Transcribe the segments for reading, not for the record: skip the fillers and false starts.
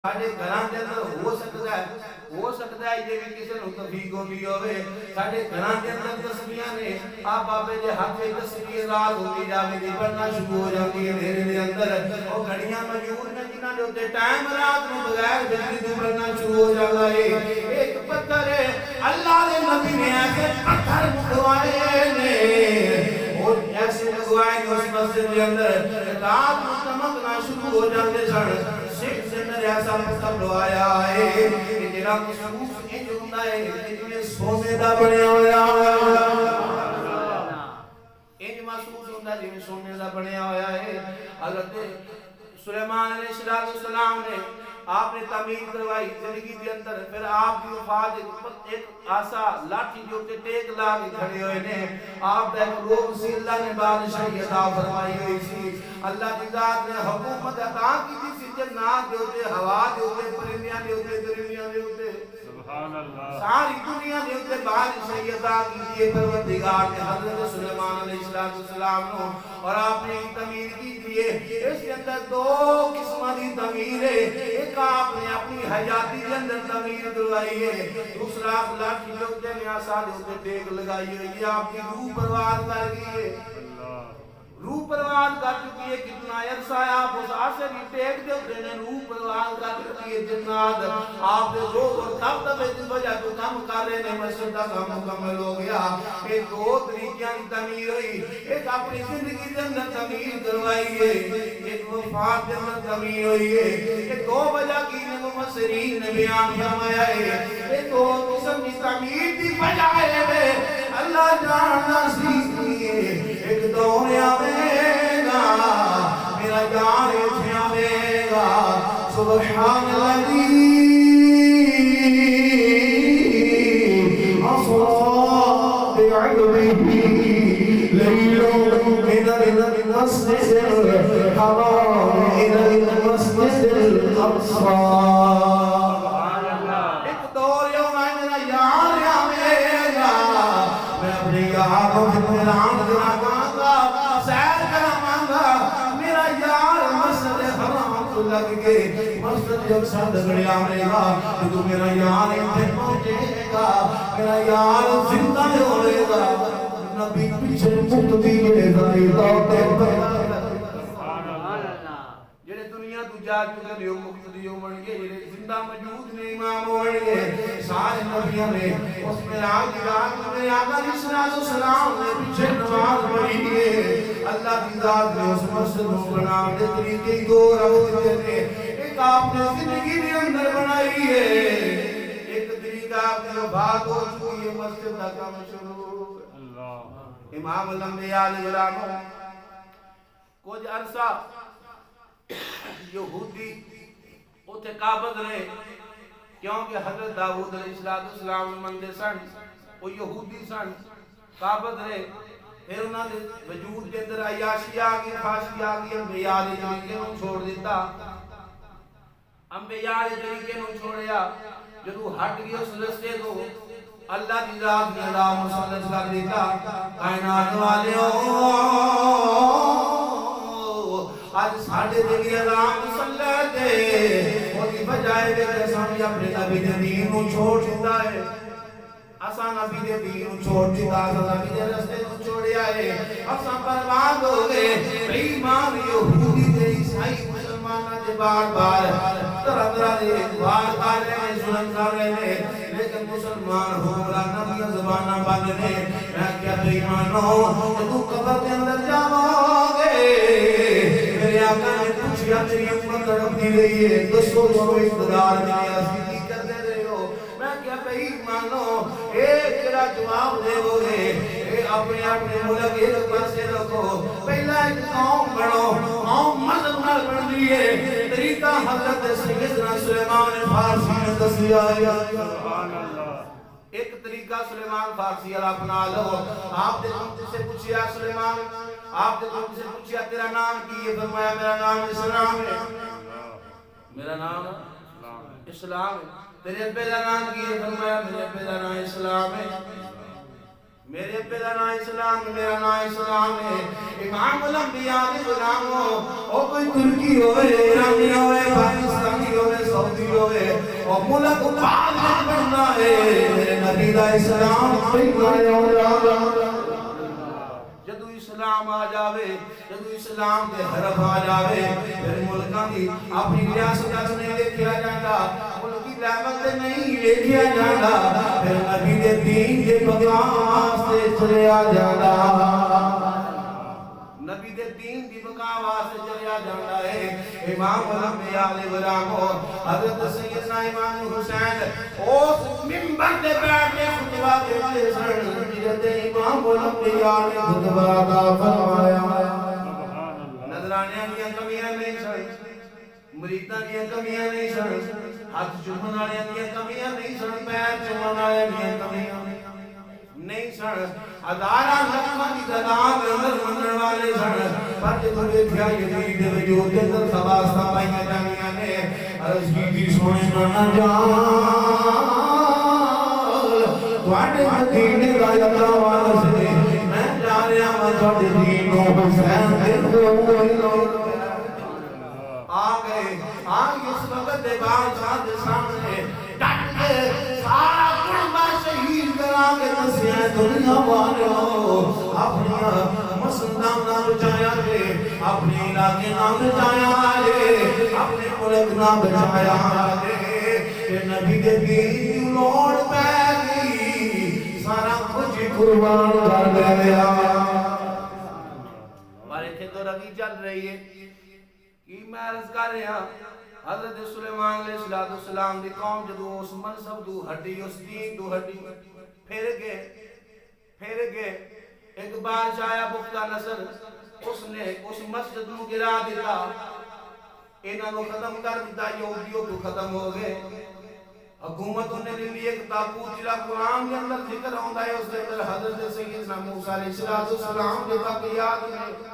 ساڈے گھراں دے اندر ہو سکدا ہے جے وی کسے نوں توفیق ہوندی ہوے ساڈے گھراں دے اندر تسبیحاں نے آ بابے دے ہاتھ وچ تسبیح رات ہوندی جاوے دی پڑھنا شروع ہو جاندی ہے میرے دے اندر او گھڑیاں موجود نے جنہاں دے اوتے ٹائم رات نوں بغیر بجلی تو پڑھنا شروع ہو جاندا ہے ایک پتھر ہے اللہ دے نبی نے ایسے پتھر منگوائے نے اور ایسے منگوائے اس مسجد دے اندر رات نوں چمکنا شروع ہو جاندے سن ایسا مطلب آیا ہے کہ جڑا محسوس انج ہوندا ہے کہ سونے دا بنیا ہویا انج محسوس ہوندا ہے جویں سونے دا بنیا ہویا ہے حضرت سلیمان علیہ السلام نے آپ نے تعمیر کروائی زندگی کے اندر پھر آپ کی وفات ایک آسا لاٹھی جو تے ٹیک لا کے کھڑے ہوئے نے آپ دا ایک روح سی اللہ نے بادشاہی عطا فرمائی ہوئی سی اللہ کی ذات نے حکومت عطا کی سی جنات دے اوتے ہوا دے اوتے پرندیاں دے اوتے درندیاں دے اوتے سبحان اللہ ساری دنیا دے اوتے بادشاہی عطا کی ہے پروردگار نے حضرت سلیمان علیہ السلام نو اور آپ نے تعمیر کی دیے اس کے اندر دو قسمہ دی تعمیر ہے ایک آپ نے اپنی حیاتی کے اندر تعمیر کروائی ہے دوسرا آپ لاٹھی کے اوتے نیاسا دے اوتے ٹیک لگائی ہے یہ آپ کی روح پرواز کر گئی ہے روح پرواز کر چکی ہے کتنا عرصہ ہے آپ اس آسری ٹیک دے اوتے نے روح پرواز کر چکی ہے جنات آپ دے روح اور تب تب اس وجہ تو کام کر رہے نے مسجد کا کام مکمل ہو گیا ایک دو طریقیاں کی تعمیر ہوئی ایک اپنی زندگی کے اندر تعمیر کروائی ہے ایک وفات کے اندر تعمیر ہوئی ہے یہ دو وجہ کی مفسرین نے بیان فرمایا ہے یہ دو قسم کی تعمیر دی وجہ ہے اللہ جاننا سی ایک دور آئے گا میرا جان اٹھ آئے گا سبحان اللہ أصاب بعلمه ليل من المسجد الحرام إلى المسجد الأقصى ایک دور یوم آئے میرا یار آئے گا میں اپنے یار کو فکران کراں گا سیر کراں گا میرا یار مسجد حرام کو لگ کے مسجد جب ساتھ گڑی آئے گا تو میرا یار انتے پہنچے گا میرا یار زندہ ہوئے گا نبی پیچھے مقتدی کے داری داتے پر جنہیں دنیا تو جا چکے لیو مقتدی ہو بن گئے جنہیں زندہ موجود نے امام ہو بن گئے سارے نبیوں نے اس میں آج رات میں آقا علیہ السلام نے پیچھے نماز پڑھی ہے اللہ کی ذات نے اس مسجد کو بنا دے طریقے دو رکھ دیتے ایک آپ نے زندگی کے اندر بنائی ہے ایک طریقہ آپ کی وفات ہو چکی ہے مسجد کا کام شروع امام الانبیاء علیہ السلام کچھ عرصہ یہودی اتھے قابض رہے کیونکہ حضرت داؤد علیہ السلام مندے سن وہ یہودی سن قابض رہے پھر انہوں نے وجود کے اندر عیاشی آگئی خاشی آگئی انبیاء علیہ طریقے نوں چھوڑ دیتا انبیاء علیہ طریقے نوں چھوڑیا جدو ہٹ گیا اس رستے کو اللہ کی ذات نے اللہ مسلط کر دیتا کائنات والے آج ساڑھے دیکھیں اللہ مسلط ہے وہ کی بجائے بے قسمی اپنے نبی دین کو چھوڑ دیتا ہے آسان نبی دین کو چھوڑ دیتا آسان نبی دے رستے کو چھوڑیا ہے آسان برباد ہو گئے ایمان یہودی دے عیسائی مسلمانہ دے بار بار طرح طرح دے بار کر رہے ہیں ظلم کر رہے ہیں لیکن مسلمان ہو بلا نبی زبانہ بندنے میں کیا تو ایمانوں کہ تو قبر کے اندر جاؤ گے میرے آقا نے پوچھیا تیری امت تڑپ دی رہی ہے دسو جو اقتدار میں آسیدی کر دے رہے ہو میں کیا تو ایمانوں ایک تیرا جواب دے ہو گے اپنے ملک ایک پاسے رکھو پہلا ایک قوم بڑھو قوم مذہب نال بڑھ لیے طریقہ حضرت سیدنا سلیمان فارسی نے دسیا ایک طریقہ سلیمان فارسی علیہ اپنا لو آپ نے کم سے پوچھیا سلیمان آپ نے کم سے پوچھیا تیرا نام کی یہ فرمایا میرا نام اسلام ہے میرا نام اسلام ہے تیرے پہلا نام کی یہ فرمایا میرے پہلا نام اسلام ہے میرے پہلا نام اسلام میرا نام اسلام ہے امام الانبیاء علیہ السلام ہو کوئی ترکی ہوئے ایرانی ہوئے پاکستانی ہوئے سعودی ہوئے اور ملک بعد بننا ہے میرے نبی دا اسلام جدو اسلام آ جاوے جدو اسلام کے حرف آ جاوے پھر ملکاں دی اپنی ریاست نہیں دیکھیا جاتا ملکی رحمت نہیں دیکھیا جاتا پھر نبی دے دین کے بقا سے چلے آ جانا نبی دے دین دی بقا واسطے چلیا جاندا ہے امام الانبیاء علیہ السلام حضرت سیدنا امام حسین اس منبر تے بیٹھ کے خطبہ دیتے سن جدے امام الانبیاء نے خطبہ عطا فرمایا نظرانے دی کمیاں نہیں سن مریداں دی کمیاں نہیں سن ہاتھ چومن والے دی کمیاں نہیں سن پیر چومن والے دی کمیاں نہیں سن ہزاراں لکھاں دی تعداد اندر منن والے سن پر جدوں ویکھیا یزید دے وجود دے اندر سباساں پائیاں جانیاں نے عرض کیتی سونے نانا جان تواڈے مدینے دا اللہ واسطے میں جا رہا ہاں تواڈے دین نو حسین دے کول آ گئے اس وقت دے بادشاہ دے سامنے ڈٹ کے سارا قربہ شہید کرا کے دسیا دنیا والو اپنی مسنداں نہ بچایا جے اپنے علاقے نہ بچایا جے اپنے ملک نہ بچایا جے کہ نبی دے دین لوڑ پہ گئی سارا کچھ قربان کر گیا ہمارے تھے تو رگی چل رہی ہے کہ میں عرض کر رہا حضرت سلیمان علیہ السلام دی قوم جدو اس منصب دو ہٹی اس دین دو ہٹی پھر گئے ایک بادشاہ آیا بختہ نصر اس نے اس مسجد نو گرا دیتا انہاں نو ختم کر دیتا یہودیوں کو ختم ہو گئے حکومت نے لی ایک تابوت جڑا قرآن کے اندر ذکر ہوندا ہے اس دے اندر حضرت سیدنا موسیٰ علیہ السلام کے واقعات نے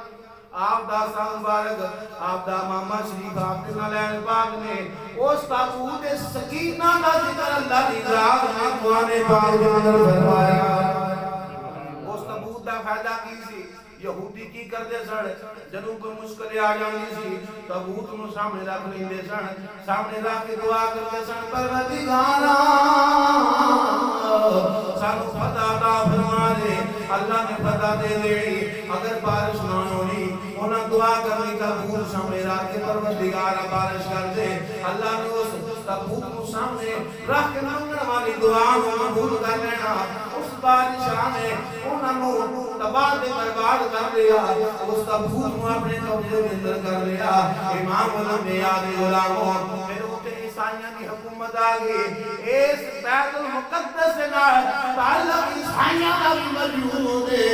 آپ دا سا مبارک آپ دا ماما شریف آپ کے نالین پاک نے اس تابوت سکینہ دا ذکر اللہ دی ذات نے قرآن پاک کے اندر فرمایا اس تابوت دا فائدہ کی سی یہودی کی کرتے سن جدوں کوئی مشکل آ جاندی سی تابوت نو سامنے رکھ لیندے سن سامنے رکھ کے دعا کرتے سن پروردگارا سانو فتح عطا فرما دے اللہ نے فتح دے دینی اگر بارش نہ ہونی انہاں دعا کرنی تابوت سامنے رکھ کے پروردگارا بارش کر دے اللہ نے اس تابوت کو سامنے رکھ کے منگن والی دعا کو قبول کر لینا اس بادشاہ نے انہاں کو تباہ دے برباد کر لیا اس تابوت کو اپنے قبضے کے اندر کر لیا امام الانبیاء علیہ السلام پھر اوتے عیسائیاں کی حکومت آ گئی اس بیت المقدس سے تعلق عیسائیاں کا بھی موجود ہے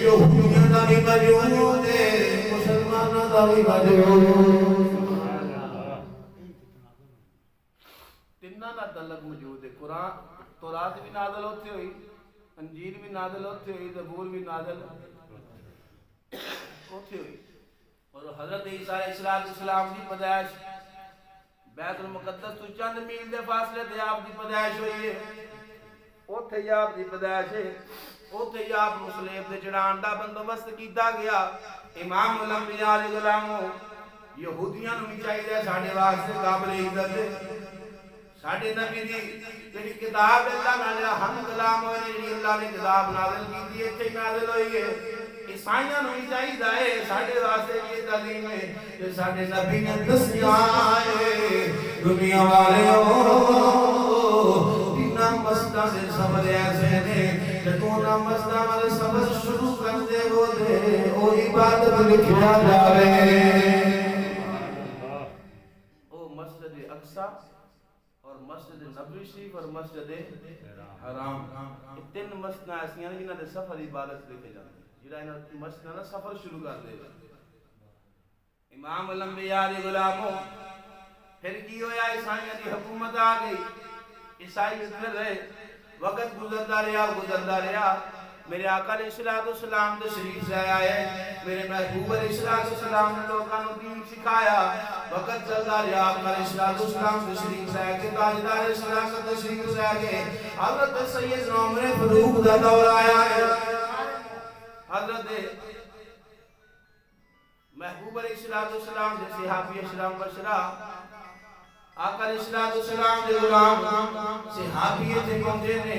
یہودیاں کا بھی موجود ہے مسلمانوں کا بھی موجود تیناں دا تعلق موجود ہے قرآن تورات بھی نازل ہوتی ہوئی انجیل بھی نازل ہوتی ہوئی زبور بھی نازل ہوتی ہوئی اور حضرت عیسیٰ علیہ السلام کی پیدائش بیت المقدس تو چند میل دے فاصلے تے آپ دی پیدائش ہوئی ہے اوتھے ہی آپ دی پیدائش ہے اوتھے ہی آپ مسلیب دے چڑھان دا بندوبست کیتا گیا امام الانبیاء علیہ السلام یہودیاں نو بھی چاہیے ساڈے واسطے قابل عزت ہے ساڈے نبی دی جڑی کتاب اللہ نے ہم کلام ہوئے جڑی اللہ نے کتاب نازل کی دی ایتھے نازل ہوئی ہے عیسائیاں نو بھی چاہیے ساڈے واسطے یہ تعلیم ہے کہ ساڈے نبی نے دسیا ہے دنیا والے تینا مسجداں دے سفر ایسے نے جدوں نہ مسجداں والے سفر شروع کرتے ہو دے او عبادت لکھیا جاوے او مسجد اقصی اور مسجد نبوی شریف اور مسجد حرام یہ تین مسجداں ایسی ہیں جنہاں دے سفر عبادت لکھے جاندے جڑا انہاں مسجداں دا سفر شروع کر دے امام الانبیاء علیہ السلام پھر کی ہویا عیسائیاں دی حکومت آ گئی عیسائی پھر رہے وقت گزرتا رہا میرے آقا علیہ السلام تشریف لے آئے میرے محبوب علیہ السلام نے لوگوں کو دین سکھایا وقت چلتا رہا آپ علیہ السلام تشریف لے کے تاجدار اسلام کا تشریف لے کے حضرت سیدنا عمر فاروق کا دور آیا ہے حضرت محبوب علیہ السلام کے صحابی اشرام بشرا آقا علیہ السلام دے غلام صحابی تے پہنچے نے